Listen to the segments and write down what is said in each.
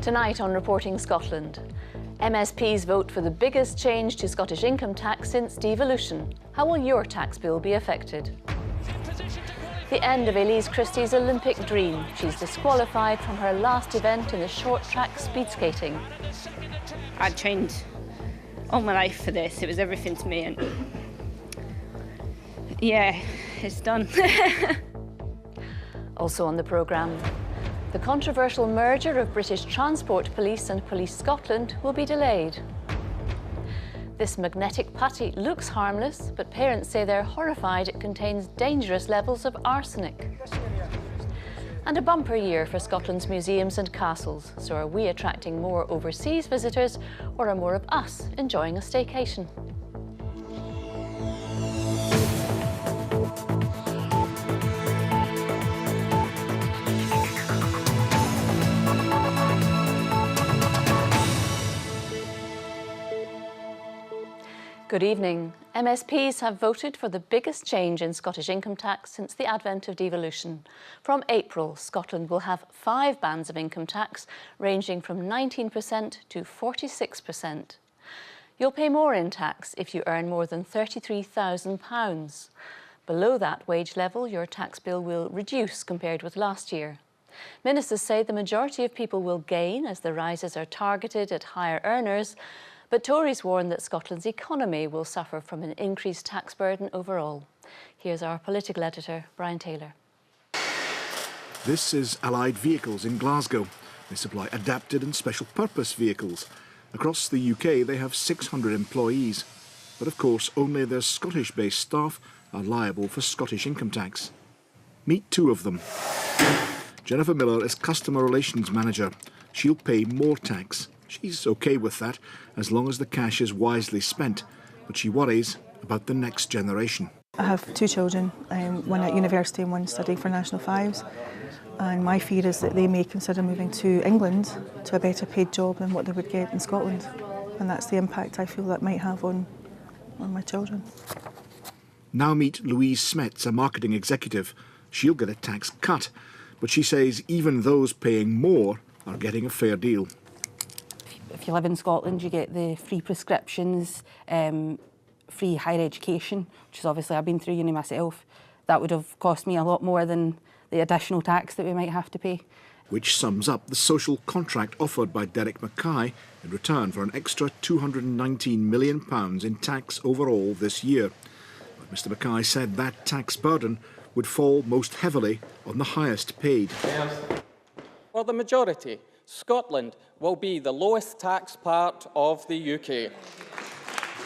Tonight on Reporting Scotland, MSPs vote for the biggest change to Scottish income tax since devolution. How will your tax bill be affected? The end of Elise Christie's Olympic dream. She's disqualified from her last event in the short track speed skating. I'd trained all my life for this. It was everything to me, and yeah, it's done. Also on the programme, the controversial merger of British Transport Police and Police Scotland will be delayed. This magnetic putty looks harmless, but parents say they're horrified it contains dangerous levels of arsenic. And a bumper year for Scotland's museums and castles. So are we attracting more overseas visitors, or are more of us enjoying a staycation? Good evening. MSPs have voted for the biggest change in Scottish income tax since the advent of devolution. From April, Scotland will have 5 bands of income tax, ranging from 19% to 46%. You'll pay more in tax if you earn more than £33,000. Below that wage level, your tax bill will reduce compared with last year. Ministers say the majority of people will gain as the rises are targeted at higher earners, but Tories warn that Scotland's economy will suffer from an increased tax burden overall. Here's our political editor, Brian Taylor. This is Allied Vehicles in Glasgow. They supply adapted and special purpose vehicles. Across the UK, they have 600 employees. But of course, only their Scottish-based staff are liable for Scottish income tax. Meet 2 of them. Jennifer Miller is Customer Relations Manager. She'll pay more tax. She's OK with that, as long as the cash is wisely spent, but she worries about the next generation. I have 2 children, one at university and one studying for National Fives, and my fear is that they may consider moving to England to a better paid job than what they would get in Scotland, and that's the impact I feel that might have on my children. Now meet Louise Smets, a marketing executive. She'll get a tax cut, but she says even those paying more are getting a fair deal. If you live in Scotland, you get the free prescriptions, free higher education, which is obviously, I've been through uni myself. That would have cost me a lot more than the additional tax that we might have to pay. Which sums up the social contract offered by Derek Mackay in return for an extra £219 million in tax overall this year. But Mr Mackay said that tax burden would fall most heavily on the highest paid. For the majority, Scotland will be the lowest tax part of the UK.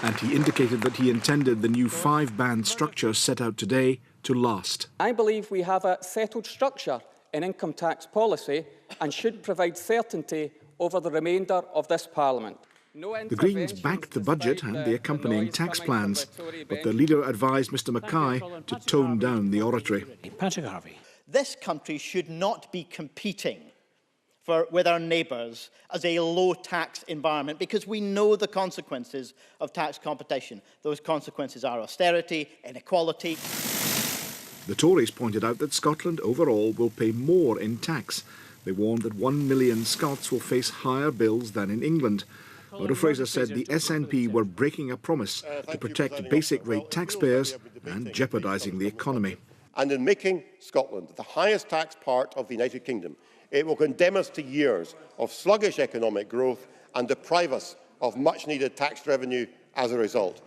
And he indicated that he intended the new 5-band structure set out today to last. I believe we have a settled structure in income tax policy and should provide certainty over the remainder of this Parliament. The Greens backed the budget and the accompanying tax plans, but their leader advised Mr Mackay to tone down the oratory. Patrick Harvey. This country should not be competing with our neighbours as a low-tax environment, because we know the consequences of tax competition. Those consequences are austerity, inequality. The Tories pointed out that Scotland overall will pay more in tax. They warned that 1 million Scots will face higher bills than in England. Odo Fraser said the SNP were breaking a promise to protect basic rate taxpayers and jeopardising the economy. And in making Scotland the highest tax part of the United Kingdom, it will condemn us to years of sluggish economic growth and deprive us of much-needed tax revenue as a result.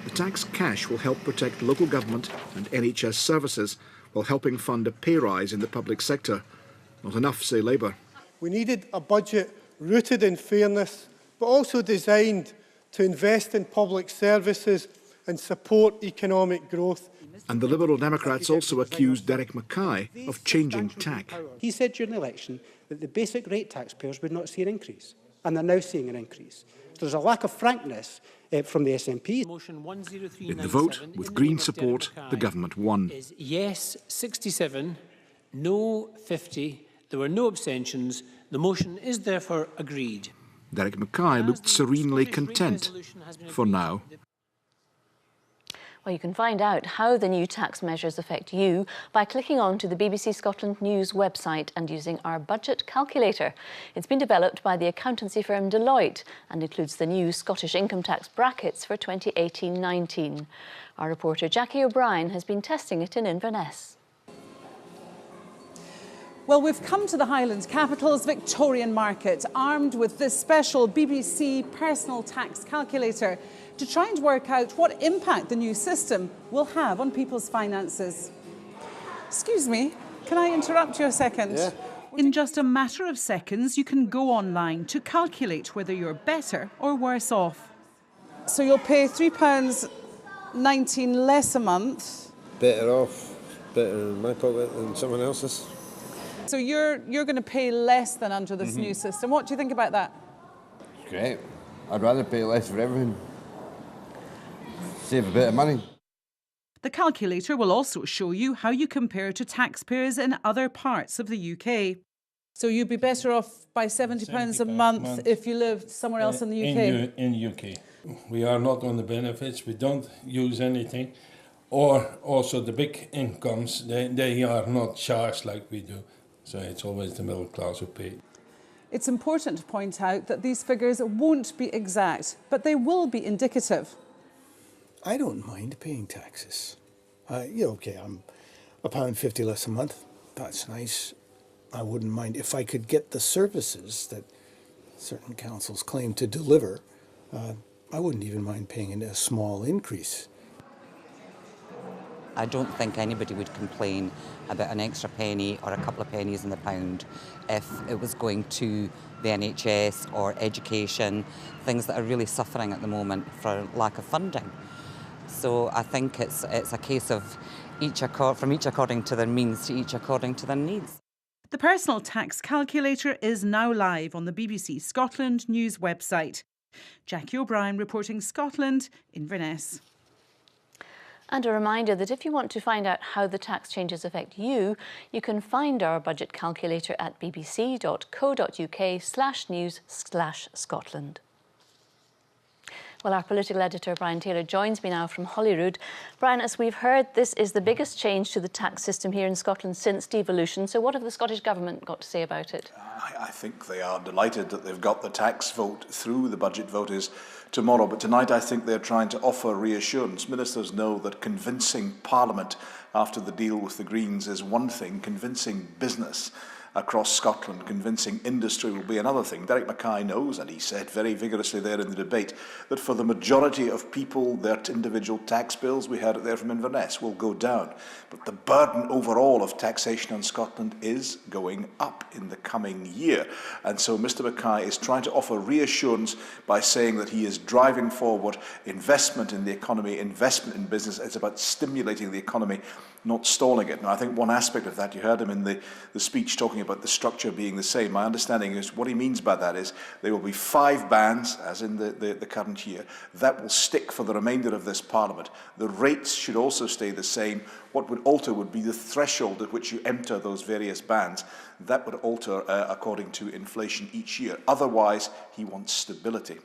The tax cash will help protect local government and NHS services while helping fund a pay rise in the public sector. Not enough, say Labour. We needed a budget rooted in fairness, but also designed to invest in public services and support economic growth. And the Liberal Democrats also accused Derek Mackay of changing tack. He said during the election that the basic rate taxpayers would not see an increase, and they're now seeing an increase. So there's a lack of frankness from the SNP. In the vote, with Green support, the government won. Is yes 67, no 50. There were no abstentions. The motion is therefore agreed. Derek Mackay looked serenely content for now. Well, you can find out how the new tax measures affect you by clicking on to the BBC Scotland News website and using our budget calculator. It's been developed by the accountancy firm Deloitte and includes the new Scottish income tax brackets for 2018-19. Our reporter Jackie O'Brien has been testing it in Inverness. Well, we've come to the Highlands capital's Victorian Market, armed with this special BBC personal tax calculator to try and work out what impact the new system will have on people's finances. Excuse me, can I interrupt you a second? Yeah. In just a matter of seconds, you can go online to calculate whether you're better or worse off. So you'll pay £3.19 less a month. Better off, better in my pocket than someone else's. So you're going to pay less than under this new system. What do you think about that? Great. I'd rather pay less for everything. Save a bit of money. The calculator will also show you how you compare to taxpayers in other parts of the UK. So you'd be better off by £70 a month if you lived somewhere else in the UK? In UK. We are not on the benefits, we don't use anything. Or also the big incomes, they are not charged like we do. So it's always the middle class who pay. It's important to point out that these figures won't be exact, but they will be indicative. I don't mind paying taxes. Okay, I'm £1.50 less a month. That's nice. I wouldn't mind if I could get the services that certain councils claim to deliver. I wouldn't even mind paying a small increase. I don't think anybody would complain about an extra penny or a couple of pennies in the pound if it was going to the NHS or education, things that are really suffering at the moment for lack of funding. So I think it's a case of from each according to their means to each according to their needs. The personal tax calculator is now live on the BBC Scotland News website. Jackie O'Brien reporting Scotland, Inverness. And a reminder that if you want to find out how the tax changes affect you, you can find our budget calculator at bbc.co.uk/news/Scotland. Well, our political editor, Brian Taylor, joins me now from Holyrood. Brian, as we've heard, this is the biggest change to the tax system here in Scotland since devolution. So what have the Scottish Government got to say about it? I think they are delighted that they've got the tax vote through. The budget vote is tomorrow. But tonight I think they're trying to offer reassurance. Ministers know that convincing Parliament after the deal with the Greens is one thing. Convincing business across Scotland, convincing industry will be another thing. Derek Mackay knows, and he said very vigorously there in the debate, that for the majority of people, their individual tax bills, we heard it there from Inverness, will go down. But the burden overall of taxation on Scotland is going up in the coming year. And so Mr Mackay is trying to offer reassurance by saying that he is driving forward investment in the economy, investment in business. It's about stimulating the economy, not stalling it. Now, I think one aspect of that, you heard him in the speech talking about the structure being the same. My understanding is what he means by that is there will be 5 bans, as in the current year, that will stick for the remainder of this Parliament. The rates should also stay the same. What would alter would be the threshold at which you enter those various bans. That would alter according to inflation each year. Otherwise, he wants stability.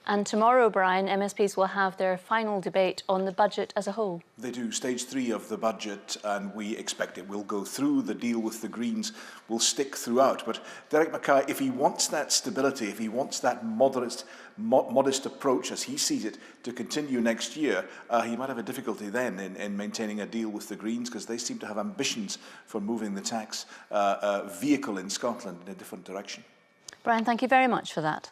And tomorrow, Brian, MSPs will have their final debate on the budget as a whole. They do. Stage 3 of the budget, and we expect it will go through. The deal with the Greens will stick throughout. But Derek Mackay, if he wants that stability, if he wants that modest approach, as he sees it, to continue next year, he might have a difficulty then in maintaining a deal with the Greens, because they seem to have ambitions for moving the tax vehicle in Scotland in a different direction. Brian, thank you very much for that.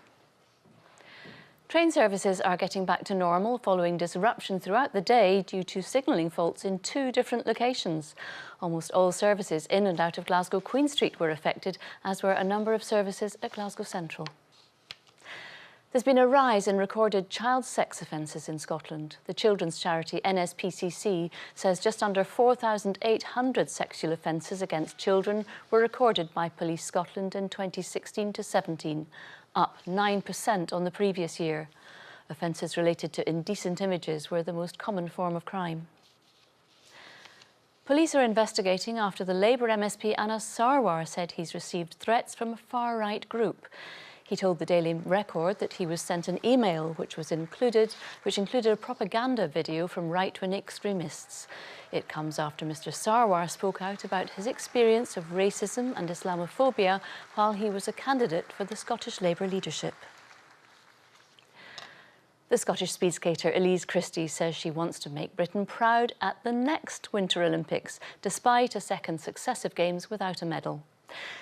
Train services are getting back to normal following disruption throughout the day due to signalling faults in 2 different locations. Almost all services in and out of Glasgow Queen Street were affected, as were a number of services at Glasgow Central. There's been a rise in recorded child sex offences in Scotland. The children's charity NSPCC says just under 4,800 sexual offences against children were recorded by Police Scotland in 2016 to 17. Up 9% on the previous year. Offences related to indecent images were the most common form of crime. Police are investigating after the Labour MSP Anas Sarwar said he's received threats from a far-right group. He told the Daily Record that he was sent an email which included a propaganda video from right-wing extremists. It comes after Mr Sarwar spoke out about his experience of racism and Islamophobia while he was a candidate for the Scottish Labour leadership. The Scottish speed skater Elise Christie says she wants to make Britain proud at the next Winter Olympics, despite a second successive Games without a medal.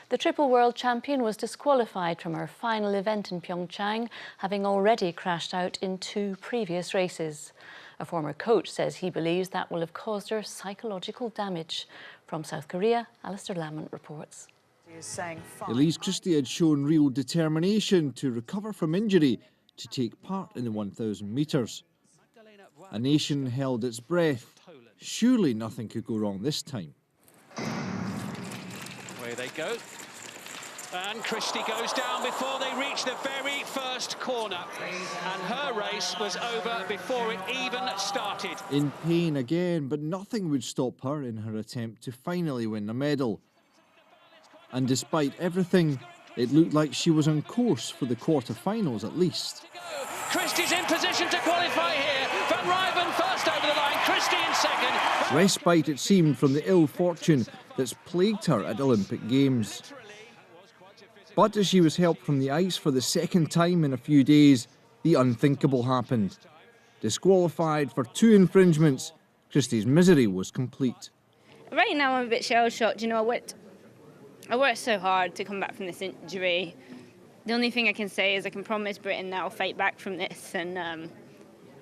The triple world champion was disqualified from her final event in Pyeongchang, having already crashed out in 2 previous races. A former coach says he believes that will have caused her psychological damage. From South Korea, Alistair Lamont reports. Elise Christie had shown real determination to recover from injury to take part in the 1,000 metres. A nation held its breath. Surely nothing could go wrong this time. Away they go. And Christie goes down before they reach the very first corner. And her race was over before it even started. In pain again, but nothing would stop her in her attempt to finally win a medal. And despite everything, it looked like she was on course for the quarter-finals at least. Christie's in position to qualify here. Van Rijven first over the line, Christie in second. Respite, it seemed, from the ill fortune that's plagued her at Olympic Games. But as she was helped from the ice for the second time in a few days, the unthinkable happened. Disqualified for 2 infringements, Christie's misery was complete. Right now I'm a bit shell-shocked. You know, I worked so hard to come back from this injury. The only thing I can say is I can promise Britain that I'll fight back from this, and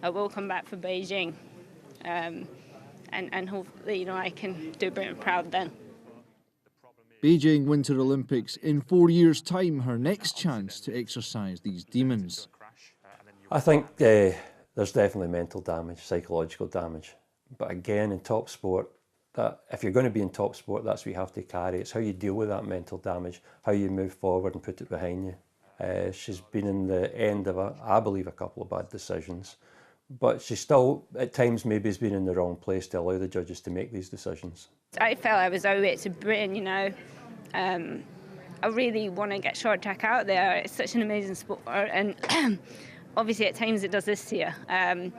I will come back for Beijing. And hopefully, you know, I can do Britain proud then. Beijing Winter Olympics in 4 years' time, her next chance to exercise these demons. I think there's definitely mental damage, psychological damage. But again, in top sport, that if you're going to be in top sport, that's what you have to carry. It's how you deal with that mental damage, how you move forward and put it behind you. She's been in the end of, I believe, a couple of bad decisions. But she still, at times, maybe has been in the wrong place to allow the judges to make these decisions. I felt I was owed it to Britain, you know. I really want to get short track out there. It's such an amazing sport, and obviously at times it does this to you.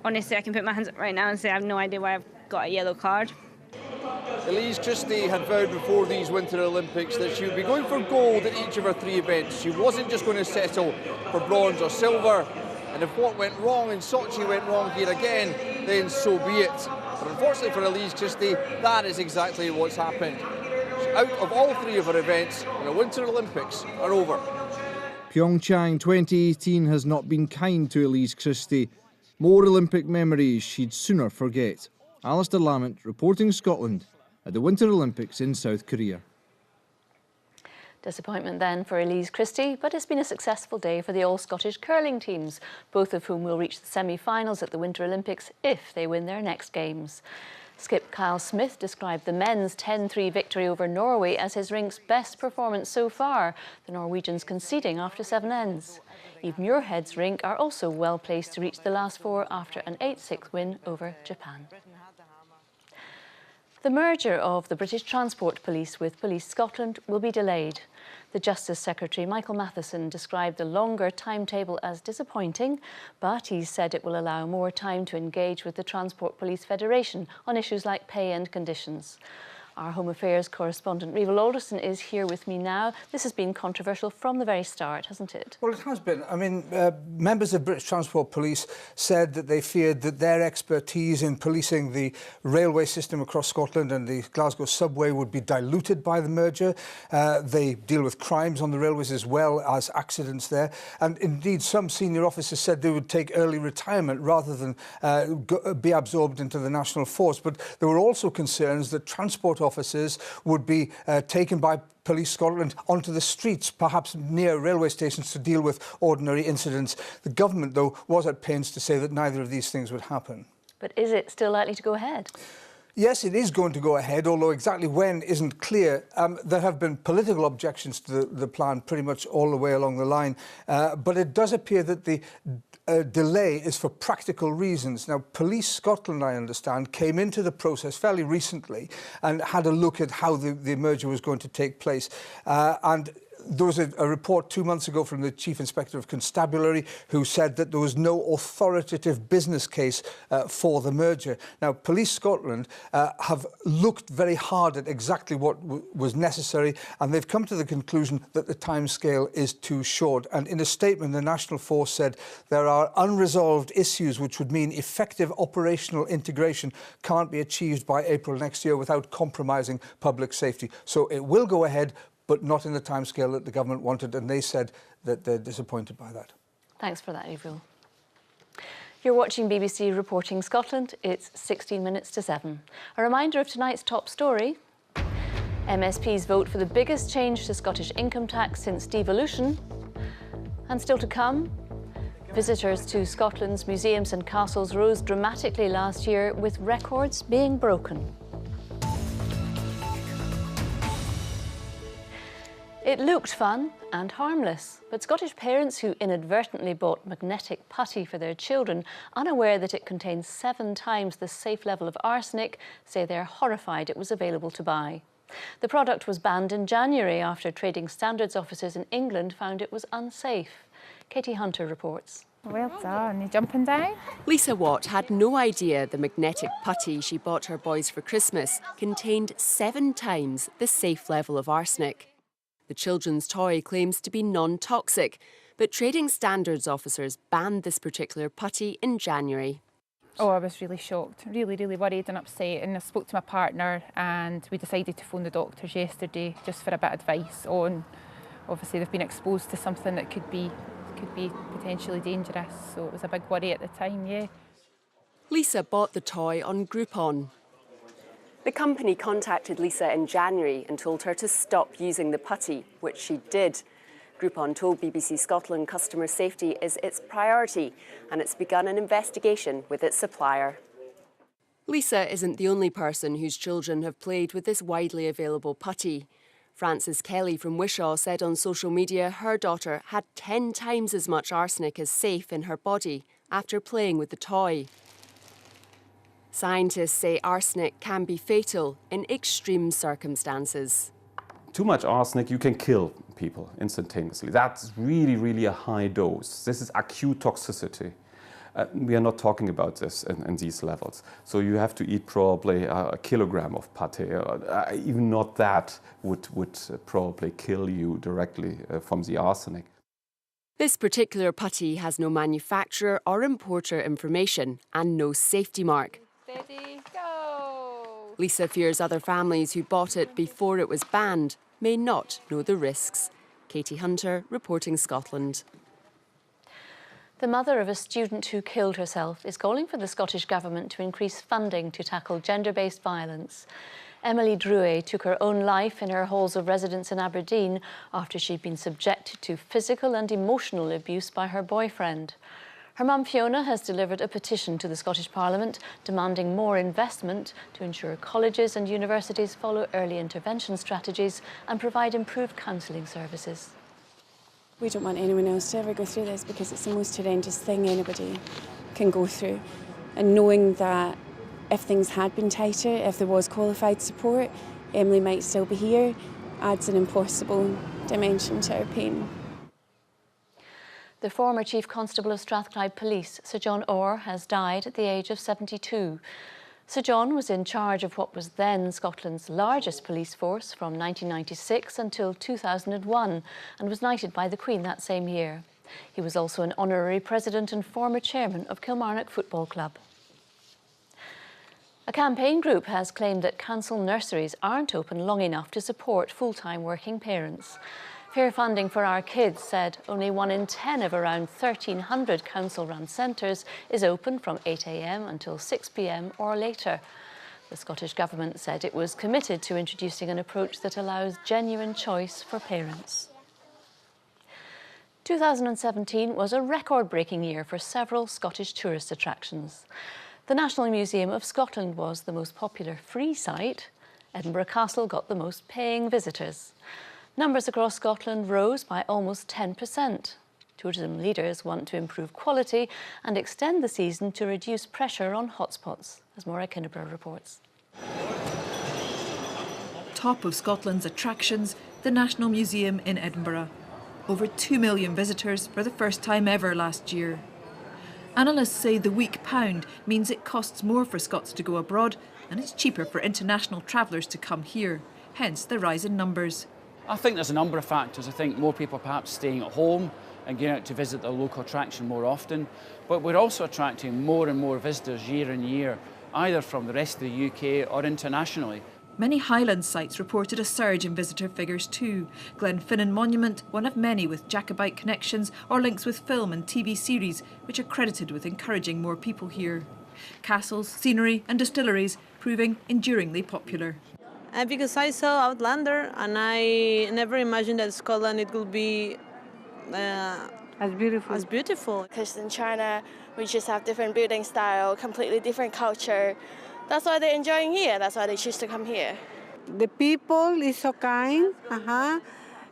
Honestly, I can put my hands up right now and say I have no idea why I've got a yellow card. Elise Christie had vowed before these Winter Olympics that she would be going for gold at each of her 3 events. She wasn't just going to settle for bronze or silver. And if what went wrong in Sochi went wrong here again, then so be it. But unfortunately for Elise Christie, that is exactly what's happened. Out of all 3 of her events, the Winter Olympics are over. Pyeongchang 2018 has not been kind to Elise Christie. More Olympic memories she'd sooner forget. Alistair Lamont reporting Scotland at the Winter Olympics in South Korea. Disappointment then for Elise Christie, but it's been a successful day for the all-Scottish curling teams, both of whom will reach the semi-finals at the Winter Olympics if they win their next Games. Skip Kyle Smith described the men's 10-3 victory over Norway as his rink's best performance so far, the Norwegians conceding after 7 ends. Eve Muirhead's rink are also well placed to reach the last 4 after an 8-6 win over Japan. The merger of the British Transport Police with Police Scotland will be delayed. The Justice Secretary, Michael Matheson, described the longer timetable as disappointing, but he said it will allow more time to engage with the Transport Police Federation on issues like pay and conditions. Our Home Affairs correspondent, Rival Alderson, is here with me now. This has been controversial from the very start, hasn't it? Well, it has been. I mean, members of British Transport Police said that they feared that their expertise in policing the railway system across Scotland and the Glasgow subway would be diluted by the merger. They deal with crimes on the railways as well as accidents there. And indeed, some senior officers said they would take early retirement rather than be absorbed into the national force. But there were also concerns that transport officers would be taken by Police Scotland onto the streets, perhaps near railway stations, to deal with ordinary incidents. The government, though, was at pains to say that neither of these things would happen. But is it still likely to go ahead? Yes, it is going to go ahead, although exactly when isn't clear. There have been political objections to the plan pretty much all the way along the line, but it does appear that the delay is for practical reasons. Now, Police Scotland, I understand, came into the process fairly recently and had a look at how the merger was going to take place. And There was a report 2 months ago from the Chief Inspector of Constabulary who said that there was no authoritative business case for the merger. Now, Police Scotland have looked very hard at exactly what was necessary, and they've come to the conclusion that the timescale is too short. And in a statement, the National Force said there are unresolved issues which would mean effective operational integration can't be achieved by April next year without compromising public safety. So it will go ahead, but not in the timescale that the government wanted, and they said that they're disappointed by that. Thanks for that, Avril. You're watching BBC Reporting Scotland. It's 16 minutes to 7. A reminder of tonight's top story. MSPs vote for the biggest change to Scottish income tax since devolution. And still to come, visitors to Scotland's museums and castles rose dramatically last year, with records being broken. It looked fun and harmless, but Scottish parents who inadvertently bought magnetic putty for their children, unaware that it contains 7 times the safe level of arsenic, say they're horrified it was available to buy. The product was banned in January after trading standards officers in England found it was unsafe. Katie Hunter reports. Well done, you jumping down? Lisa Watt had no idea the magnetic putty she bought her boys for Christmas contained 7 times the safe level of arsenic. The children's toy claims to be non-toxic, but trading standards officers banned this particular putty in January. Oh, I was really shocked, really worried and upset, and I spoke to my partner and we decided to phone the doctors yesterday just for a bit of advice on, obviously they've been exposed to something that could be potentially dangerous, so it was a big worry at the time, yeah. Lisa bought the toy on Groupon. The company contacted Lisa in January and told her to stop using the putty, which she did. Groupon told BBC Scotland customer safety is its priority, and it's begun an investigation with its supplier. Lisa isn't the only person whose children have played with this widely available putty. Frances Kelly from Wishaw said on social media her daughter had 10 times as much arsenic as safe in her body after playing with the toy. Scientists say arsenic can be fatal in extreme circumstances. Too much arsenic, you can kill people instantaneously. That's really a high dose. This is acute toxicity. We are not talking about this in these levels. So you have to eat probably a kilogram of pate, or even not that would probably kill you directly from the arsenic. This particular putty has no manufacturer or importer information and no safety mark. Steady, go! Lisa fears other families who bought it before it was banned may not know the risks. Katie Hunter, Reporting Scotland. The mother of a student who killed herself is calling for the Scottish Government to increase funding to tackle gender-based violence. Emily Drouet took her own life in her halls of residence in Aberdeen after she'd been subjected to physical and emotional abuse by her boyfriend. Her mum Fiona has delivered a petition to the Scottish Parliament demanding more investment to ensure colleges and universities follow early intervention strategies and provide improved counselling services. We don't want anyone else to ever go through this because it's the most horrendous thing anybody can go through. And knowing that if things had been tighter, if there was qualified support, Emily might still be here, adds an impossible dimension to our pain. The former Chief Constable of Strathclyde Police, Sir John Orr, has died at the age of 72. Sir John was in charge of what was then Scotland's largest police force from 1996 until 2001 and was knighted by the Queen that same year. He was also an honorary president and former chairman of Kilmarnock Football Club. A campaign group has claimed that council nurseries aren't open long enough to support full-time working parents. Fair Funding for Our Kids said only 1 in 10 of around 1,300 council-run centres is open from 8 a.m. until 6 p.m. or later. The Scottish Government said it was committed to introducing an approach that allows genuine choice for parents. 2017 was a record-breaking year for several Scottish tourist attractions. The National Museum of Scotland was the most popular free site. Edinburgh Castle got the most paying visitors. Numbers across Scotland rose by almost 10%. Tourism leaders want to improve quality and extend the season to reduce pressure on hotspots, as Maura Kinneborough reports. top of Scotland's attractions, the National Museum in Edinburgh. Over 2 million visitors for the first time ever last year. Analysts say the weak pound means it costs more for Scots to go abroad and it's cheaper for international travellers to come here, hence the rise in numbers. I think there's a number of factors. I think more people are perhaps staying at home and going out to visit the local attraction more often, but we're also attracting more and more visitors year on year, either from the rest of the UK or internationally. Many Highland sites reported a surge in visitor figures too. Glenfinnan Monument, one of many with Jacobite connections or links with film and TV series, which are credited with encouraging more people here. Castles, scenery and distilleries proving enduringly popular. Because I saw Outlander and I never imagined that Scotland it could be as beautiful. Because in China we just have different building style, completely different culture. That's why they're enjoying here. That's why they choose to come here. The people is so kind.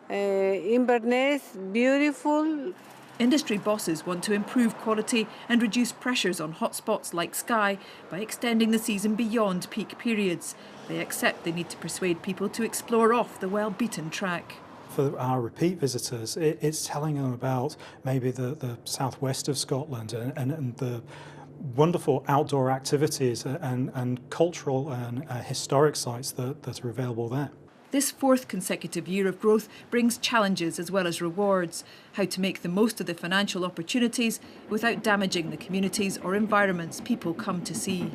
Inverness, beautiful. Industry bosses want to improve quality and reduce pressures on hotspots like Skye by extending the season beyond peak periods. They accept they need to persuade people to explore off the well-beaten track. For our repeat visitors, it's telling them about maybe the southwest of Scotland and the wonderful outdoor activities and cultural and historic sites that are available there. This fourth consecutive year of growth brings challenges as well as rewards. How to make the most of the financial opportunities without damaging the communities or environments people come to see.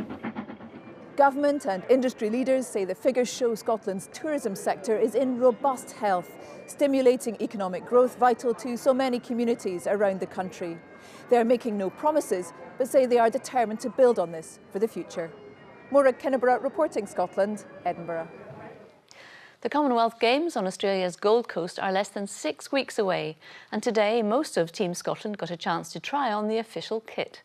Government and industry leaders say the figures show Scotland's tourism sector is in robust health, stimulating economic growth vital to so many communities around the country. They are making no promises, but say they are determined to build on this for the future. Maura Kinneborough reporting Scotland, Edinburgh. The Commonwealth Games on Australia's Gold Coast are less than 6 weeks away, and today most of Team Scotland got a chance to try on the official kit.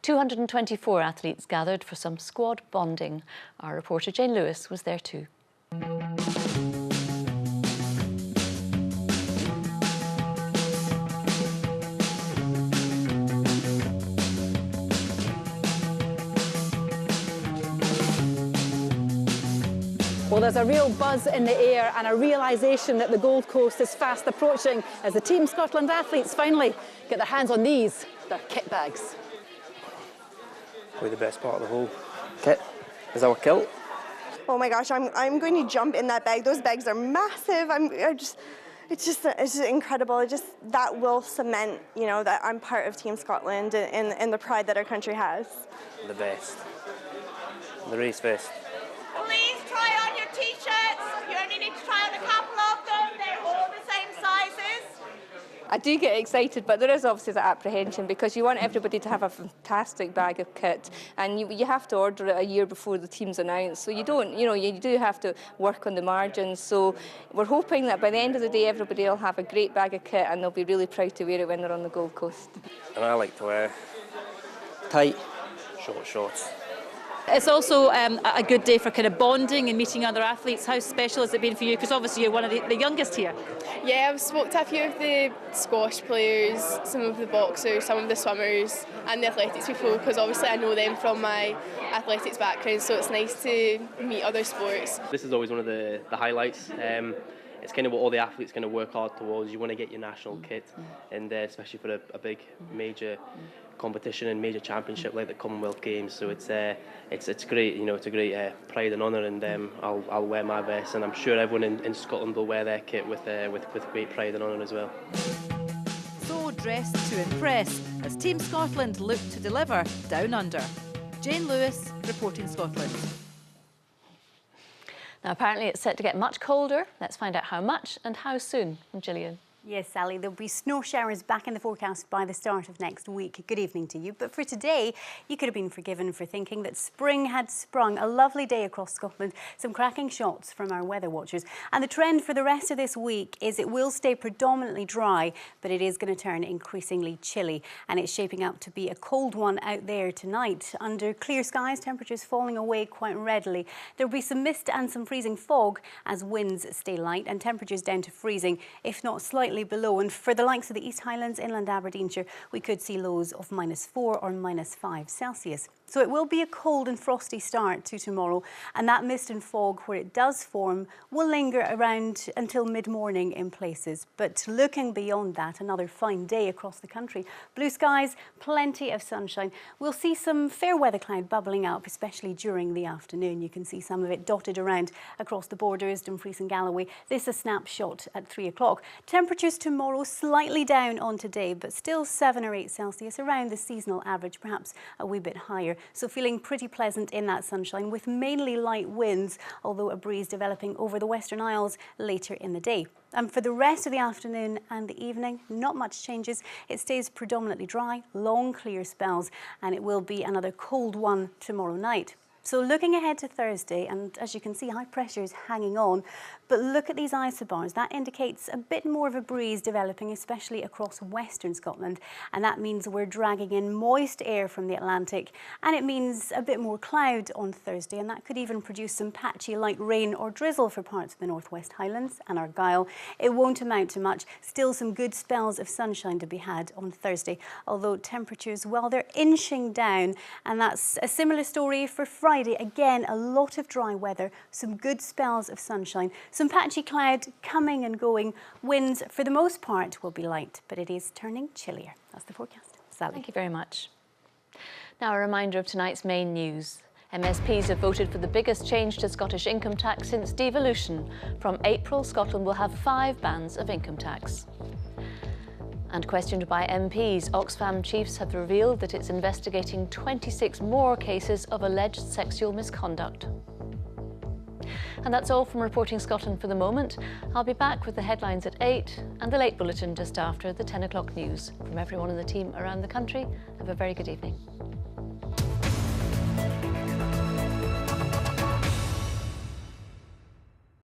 224 athletes gathered for some squad bonding. Our reporter Jane Lewis was there too. Well, there's a real buzz in the air and a realisation that the Gold Coast is fast approaching as the Team Scotland athletes finally get their hands on these, their kit bags. Probably the best part of the whole kit is our kilt. Oh my gosh, I'm going to jump in that bag. Those bags are massive. It's just incredible. That will cement, you know, that I'm part of Team Scotland and the pride that our country has. The best. The race vest. Please try on your t-shirts. You only need to try on a couple of them. They're all the same sizes. I do get excited, but there is obviously the apprehension because you want everybody to have a fantastic bag of kit, and you have to order it a year before the team's announced. So you do have to work on the margins. So we're hoping that by the end of the day, everybody will have a great bag of kit and they'll be really proud to wear it when they're on the Gold Coast. And I like to wear tight, short shorts. It's also a good day for kind of bonding and meeting other athletes. How special has it been for you? Because obviously you're one of the youngest here. Yeah, I've spoke to a few of the squash players, some of the boxers, some of the swimmers and the athletics people, because obviously I know them from my athletics background, so it's nice to meet other sports. This is always one of the highlights. It's kind of what all the athletes kind of work hard towards. You want to get your national kit, and especially for a big major competition and major championship like the Commonwealth Games. So it's great. You know, it's a great pride and honour, and I'll wear my vest, and I'm sure everyone in Scotland will wear their kit with great pride and honour as well. So dressed to impress as Team Scotland look to deliver down under. Jane Lewis reporting Scotland. Now, apparently it's set to get much colder. Let's find out how much and how soon from Gillian. Yes, Sally, there'll be snow showers back in the forecast by the start of next week. Good evening to you. But for today, you could have been forgiven for thinking that spring had sprung. A lovely day across Scotland. Some cracking shots from our weather watchers. And the trend for the rest of this week is it will stay predominantly dry, but it is going to turn increasingly chilly. And it's shaping up to be a cold one out there tonight. Under clear skies, temperatures falling away quite readily. There'll be some mist and some freezing fog as winds stay light and temperatures down to freezing, if not slightly slightly below. And for the likes of the East Highlands, inland Aberdeenshire, we could see lows of -4 or -5 Celsius. So it will be a cold and frosty start to tomorrow, and that mist and fog, where it does form, will linger around until mid-morning in places. But looking beyond that, another fine day across the country. Blue skies, plenty of sunshine. We'll see some fair weather cloud bubbling up, especially during the afternoon. You can see some of it dotted around across the borders, Dumfries and Galloway. This is a snapshot at 3 o'clock. Temperatures tomorrow slightly down on today, but still 7 or 8 Celsius, around the seasonal average, perhaps a wee bit higher. So feeling pretty pleasant in that sunshine with mainly light winds, although a breeze developing over the Western Isles later in the day. And for the rest of the afternoon and the evening, not much changes. It stays predominantly dry, long clear spells, and it will be another cold one tomorrow night. So looking ahead to Thursday, and as you can see, high pressure is hanging on, but look at these isobars. That indicates a bit more of a breeze developing, especially across western Scotland, and that means we're dragging in moist air from the Atlantic, and it means a bit more cloud on Thursday, and that could even produce some patchy light rain or drizzle for parts of the Northwest Highlands and Argyll. It won't amount to much. Still some good spells of sunshine to be had on Thursday, although temperatures, well, they're inching down, and that's a similar story for Friday. Again, a lot of dry weather, some good spells of sunshine, some patchy cloud coming and going. Winds, for the most part, will be light, but it is turning chillier. That's the forecast. Sally. Thank you very much. Now, a reminder of tonight's main news. MSPs have voted for the biggest change to Scottish income tax since devolution. From April, Scotland will have 5 bands of income tax. And questioned by MPs, Oxfam chiefs have revealed that it's investigating 26 more cases of alleged sexual misconduct. And that's all from Reporting Scotland for the moment. I'll be back with the headlines at 8 and the late bulletin just after the 10 o'clock news. From everyone in the team around the country, have a very good evening.